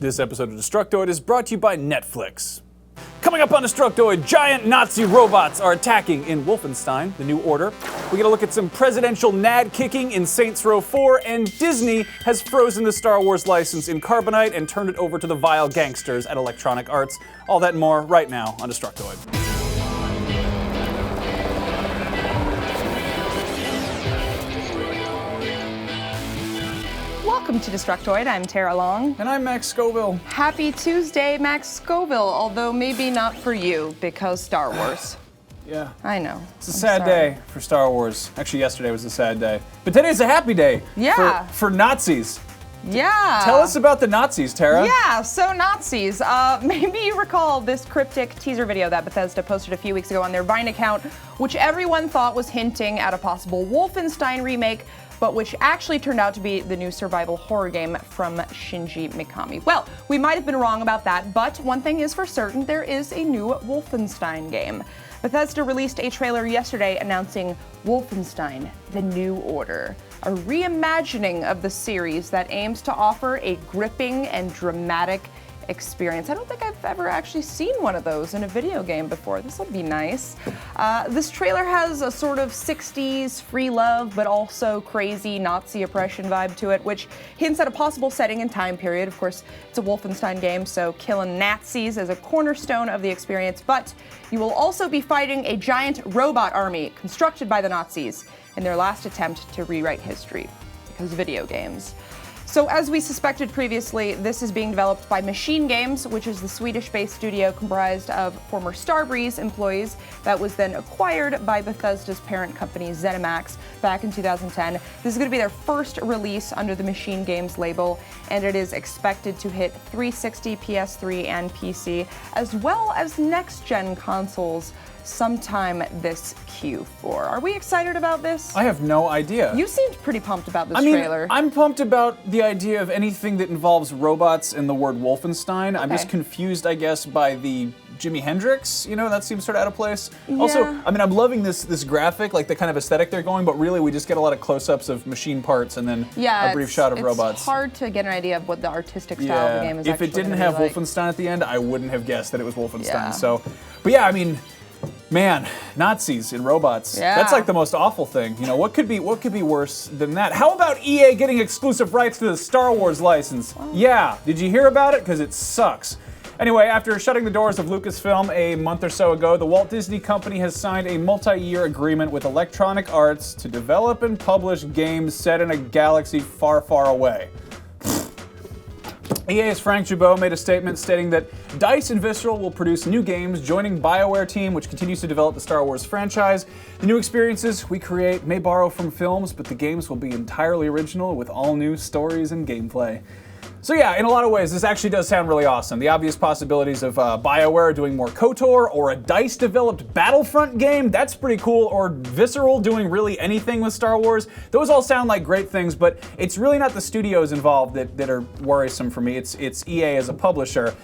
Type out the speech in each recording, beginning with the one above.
This episode of Destructoid is brought to you by Netflix. Coming up on Destructoid, giant Nazi robots are attacking in Wolfenstein the New Order. We get a look at some presidential nad kicking in Saints Row 4, and Disney has frozen the Star Wars license in Carbonite and turned it over to the vile gangsters at Electronic Arts. All that and more right now on Destructoid. Welcome to Destructoid. I'm Tara Long. And I'm Max Scoville. Happy Tuesday, Max Scoville, although maybe not for you, because Star Wars. Yeah. I know. It's a sad day for Star Wars. Actually, yesterday was a sad day. But today's a happy day. Yeah. For Nazis. Yeah. Tell us about the Nazis, Tara. Yeah, so Nazis. Maybe you recall this cryptic teaser video that Bethesda posted a few weeks ago on their Vine account, which everyone thought was hinting at a possible Wolfenstein remake, but which actually turned out to be the new survival horror game from Shinji Mikami. Well, we might have been wrong about that, but one thing is for certain, there is a new Wolfenstein game. Bethesda released a trailer yesterday announcing Wolfenstein the New Order, a reimagining of the series that aims to offer a gripping and dramatic experience. I don't think I've ever actually seen one of those in a video game before. This will be nice. This trailer has a sort of 60s free love, but also crazy Nazi oppression vibe to it, which hints at a possible setting and time period. Of course, it's a Wolfenstein game, so killing Nazis is a cornerstone of the experience, but you will also be fighting a giant robot army constructed by the Nazis in their last attempt to rewrite history, because video games. So as we suspected previously, this is being developed by Machine Games, which is the Swedish-based studio comprised of former Starbreeze employees that was then acquired by Bethesda's parent company ZeniMax back in 2010. This is going to be their first release under the Machine Games label, and it is expected to hit 360, PS3, and PC, as well as next-gen consoles sometime this Q4. Are we excited about this? I have no idea. You seemed pretty pumped about this trailer. I'm pumped about the idea of anything that involves robots and the word Wolfenstein. Okay. I'm just confused, I guess, by the Jimi Hendrix, that seems sort of out of place. Yeah. Also, I'm loving this graphic, like the kind of aesthetic they're going, but really we just get a lot of close-ups of machine parts and then a brief shot of robots. It's hard to get an idea of what the artistic style of the game is If actually it didn't gonna have be like. Wolfenstein at the end, I wouldn't have guessed that it was Wolfenstein. Yeah. So, but yeah, man, Nazis and robots. Yeah. That's like the most awful thing. What could be worse than that? How about EA getting exclusive rights to the Star Wars license? Oh. Yeah, did you hear about it? Because it sucks. Anyway, after shutting the doors of Lucasfilm a month or so ago, the Walt Disney Company has signed a multi-year agreement with Electronic Arts to develop and publish games set in a galaxy far, far away. EA's Frank Gibeau made a statement stating that DICE and Visceral will produce new games, joining BioWare team, which continues to develop the Star Wars franchise. The new experiences we create may borrow from films, but the games will be entirely original with all new stories and gameplay. So yeah, in a lot of ways, this actually does sound really awesome. The obvious possibilities of BioWare doing more KOTOR, or a DICE-developed Battlefront game, that's pretty cool, or Visceral doing really anything with Star Wars. Those all sound like great things, but it's really not the studios involved that are worrisome for me. It's EA as a publisher.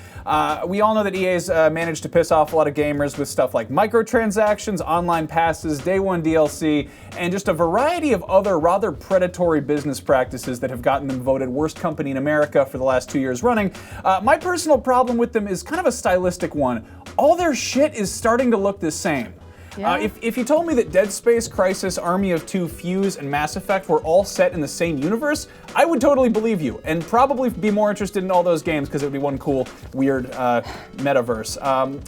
We all know that EA's managed to piss off a lot of gamers with stuff like microtransactions, online passes, day one DLC, and just a variety of other rather predatory business practices that have gotten them voted worst company in America for the last 2 years running. My personal problem with them is kind of a stylistic one. All their shit is starting to look the same. Yeah. If you told me that Dead Space, Crysis, Army of Two, Fuse, and Mass Effect were all set in the same universe, I would totally believe you, and probably be more interested in all those games because it would be one cool, weird metaverse.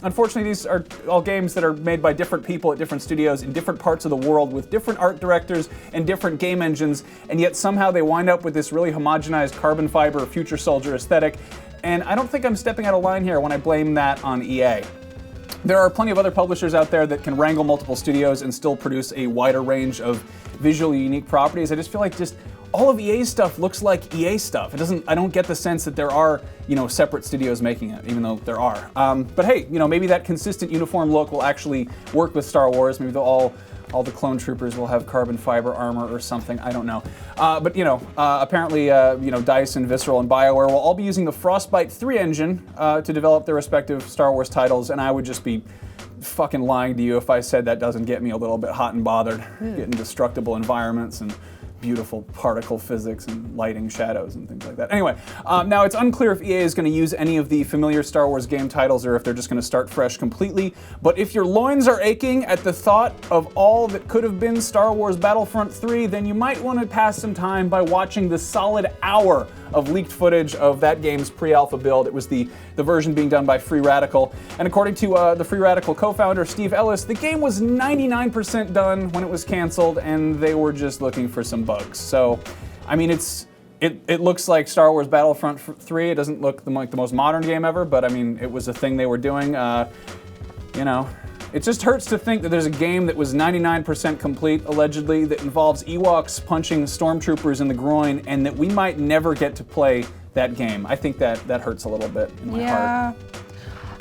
Unfortunately, these are all games that are made by different people at different studios in different parts of the world with different art directors and different game engines, and yet somehow they wind up with this really homogenized carbon fiber future soldier aesthetic, and I don't think I'm stepping out of line here when I blame that on EA. There are plenty of other publishers out there that can wrangle multiple studios and still produce a wider range of visually unique properties. I just feel like all of EA's stuff looks like EA stuff. I don't get the sense that there are, separate studios making it, even though there are. But hey, maybe that consistent uniform look will actually work with Star Wars. Maybe they'll all the clone troopers will have carbon fiber armor or something. I don't know. But apparently, DICE and Visceral and BioWare will all be using the Frostbite 3 engine to develop their respective Star Wars titles, and I would just be fucking lying to you if I said that doesn't get me a little bit hot and bothered. Getting destructible environments and beautiful particle physics and lighting shadows and things like that. Anyway, now it's unclear if EA is going to use any of the familiar Star Wars game titles or if they're just going to start fresh completely. But if your loins are aching at the thought of all that could have been Star Wars Battlefront 3, then you might want to pass some time by watching the solid hour of leaked footage of that game's pre-alpha build. It was the version being done by Free Radical. And according to the Free Radical co-founder, Steve Ellis, the game was 99% done when it was canceled, and they were just looking for some bugs. So, I mean, it looks like Star Wars Battlefront 3. It doesn't look like the most modern game ever, but I mean, it was a thing they were doing. You know, it just hurts to think that there's a game that was 99% complete, allegedly, that involves Ewoks punching stormtroopers in the groin, and that we might never get to play that game. I think that hurts a little bit in my heart.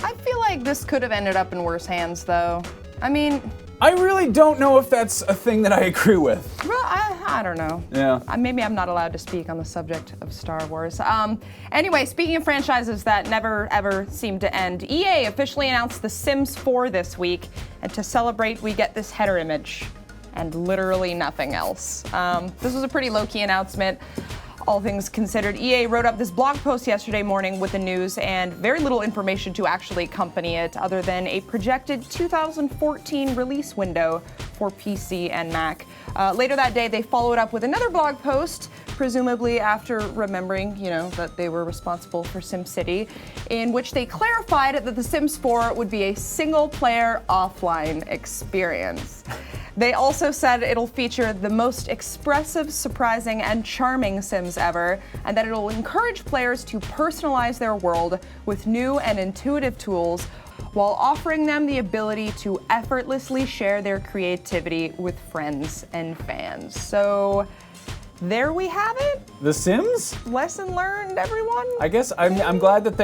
I feel like this could have ended up in worse hands, though. I mean, I really don't know if that's a thing that I agree with. Well, I don't know. Yeah. Maybe I'm not allowed to speak on the subject of Star Wars. Anyway, speaking of franchises that never ever seem to end, EA officially announced The Sims 4 this week, and to celebrate, we get this header image and literally nothing else. This was a pretty low-key announcement. All things considered, EA wrote up this blog post yesterday morning with the news and very little information to actually accompany it other than a projected 2014 release window for PC and Mac. Later that day, they followed up with another blog post, presumably after remembering, that they were responsible for SimCity, in which they clarified that The Sims 4 would be a single-player offline experience. They also said it'll feature the most expressive, surprising, and charming Sims ever, and that it'll encourage players to personalize their world with new and intuitive tools while offering them the ability to effortlessly share their creativity with friends and fans. So there we have it. The Sims? Lesson learned, everyone. I guess I'm glad that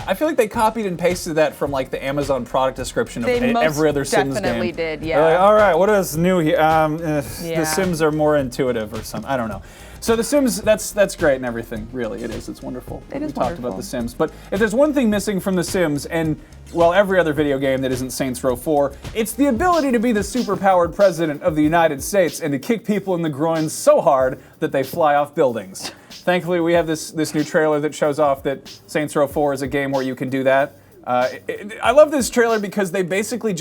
I feel like they copied and pasted that from like the Amazon product description of every other Sims game. They definitely did, yeah. They're like, all right, what is new here? The Sims are more intuitive or something. I don't know. So The Sims, that's great and everything. Really, it is. It's wonderful. It is we talked about The Sims. But if there's one thing missing from The Sims, and, well, every other video game that isn't Saints Row 4, it's the ability to be the superpowered president of the United States and to kick people in the groins so hard that they fly off buildings. Thankfully, we have this new trailer that shows off that Saints Row 4 is a game where you can do that. I love this trailer because they basically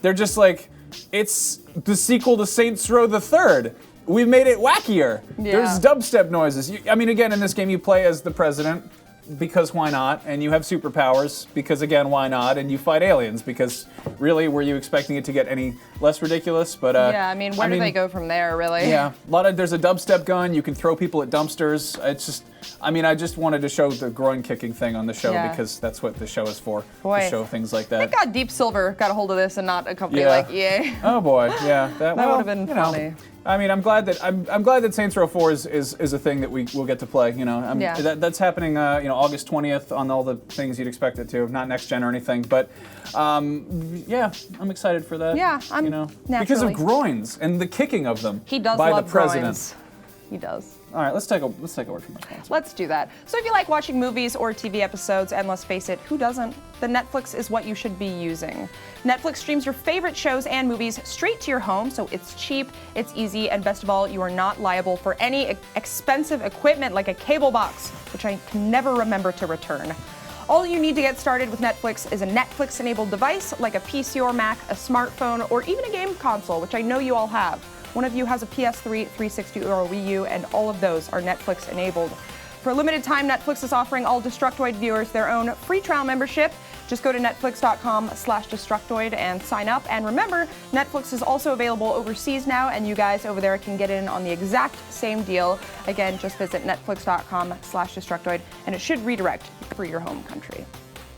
they're just like, it's the sequel to Saints Row the Third. We've made it wackier. Yeah. There's dubstep noises. I mean, again, in this game you play as the president, because why not? And you have superpowers, because again, why not? And you fight aliens, because really, were you expecting it to get any less ridiculous? But yeah, I mean, where do they go from there, really? Yeah, there's a dubstep gun. You can throw people at dumpsters. It's just, I just wanted to show the groin kicking thing on the show because that's what the show is for. Boy. To show things like that. Thank God Deep Silver got a hold of this and not a company like EA. Oh boy, yeah, that would have been funny. I'm glad that Saints Row 4 is a thing that we will get to play. That's happening. August 20th on all the things you'd expect it to. Not next gen or anything, but yeah, I'm excited for that. Yeah, I'm because of groins and the kicking of them. He does by love the president. groins. He does. All right, let's take a word from our sponsor. Let's do that. So if you like watching movies or TV episodes, and let's face it, who doesn't? Then Netflix is what you should be using. Netflix streams your favorite shows and movies straight to your home, so it's cheap, it's easy, and best of all, you are not liable for any expensive equipment like a cable box, which I can never remember to return. All you need to get started with Netflix is a Netflix-enabled device like a PC or Mac, a smartphone, or even a game console, which I know you all have. One of you has a PS3, 360, or a Wii U, and all of those are Netflix-enabled. For a limited time, Netflix is offering all Destructoid viewers their own free trial membership. Just go to netflix.com/Destructoid and sign up. And remember, Netflix is also available overseas now, and you guys over there can get in on the exact same deal. Again, just visit netflix.com/Destructoid, and it should redirect for your home country.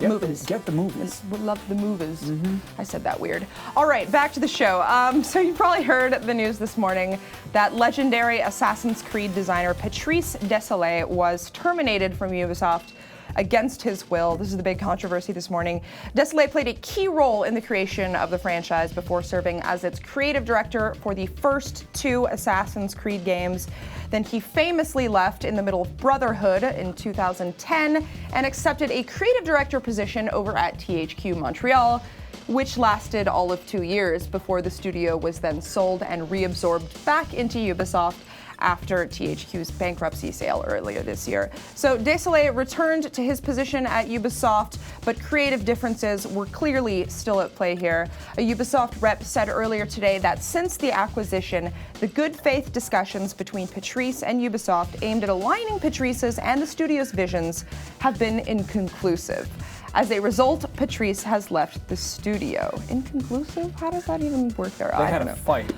Get the movies. We love the movies. Mm-hmm. I said that weird. All right, back to the show. So you probably heard the news this morning that legendary Assassin's Creed designer Patrice Desilets was terminated from Ubisoft against his will. This is the big controversy this morning. Desilets played a key role in the creation of the franchise before serving as its creative director for the first 2 Assassin's Creed games. Then he famously left in the middle of Brotherhood in 2010 and accepted a creative director position over at THQ Montreal, which lasted all of 2 years before the studio was then sold and reabsorbed back into Ubisoft after THQ's bankruptcy sale earlier this year. So Desilets returned to his position at Ubisoft, but creative differences were clearly still at play here. A Ubisoft rep said earlier today that since the acquisition, the good faith discussions between Patrice and Ubisoft aimed at aligning Patrice's and the studio's visions have been inconclusive. As a result, Patrice has left the studio. Inconclusive? How does that even work there? They had a fight.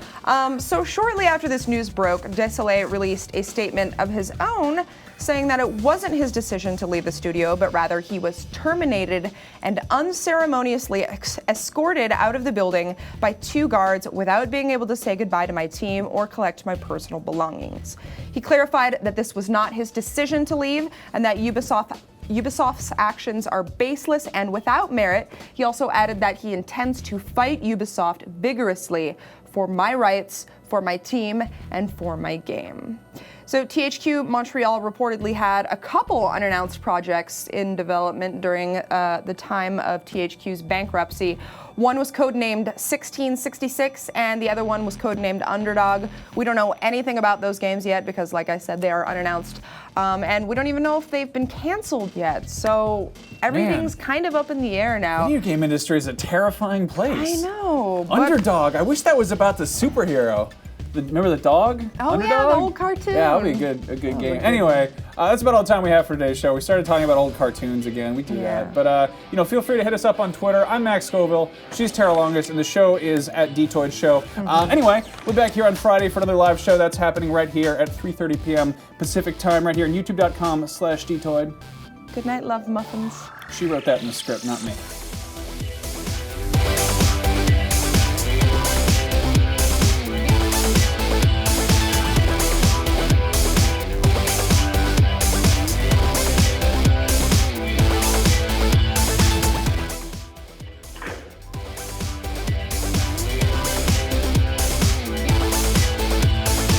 So shortly after this news broke, Desilets released a statement of his own saying that it wasn't his decision to leave the studio, but rather he was terminated and unceremoniously escorted out of the building by 2 guards without being able to say goodbye to my team or collect my personal belongings. He clarified that this was not his decision to leave and that Ubisoft's actions are baseless and without merit. He also added that he intends to fight Ubisoft vigorously for my rights, for my team, and for my game. So THQ Montreal reportedly had a couple unannounced projects in development during the time of THQ's bankruptcy. One was codenamed 1666, and the other one was codenamed Underdog. We don't know anything about those games yet because, like I said, they are unannounced. And we don't even know if they've been canceled yet. So everything's kind of up in the air now. The video game industry is a terrifying place. I know. Underdog. I wish that was about the superhero. Remember the dog? Oh, Underdog? yeah, the old cartoon. Yeah, that would be a good game. Anyway, that's about all the time we have for today's show. We started talking about old cartoons again. We do that. But, feel free to hit us up on Twitter. I'm Max Scoville. She's Tara Longus, and the show is at Detoid Show. Anyway, we're back here on Friday for another live show that's happening right here at 3:30 p.m. Pacific time, right here on youtube.com/Detoid. Good night, love muffins. She wrote that in the script, not me.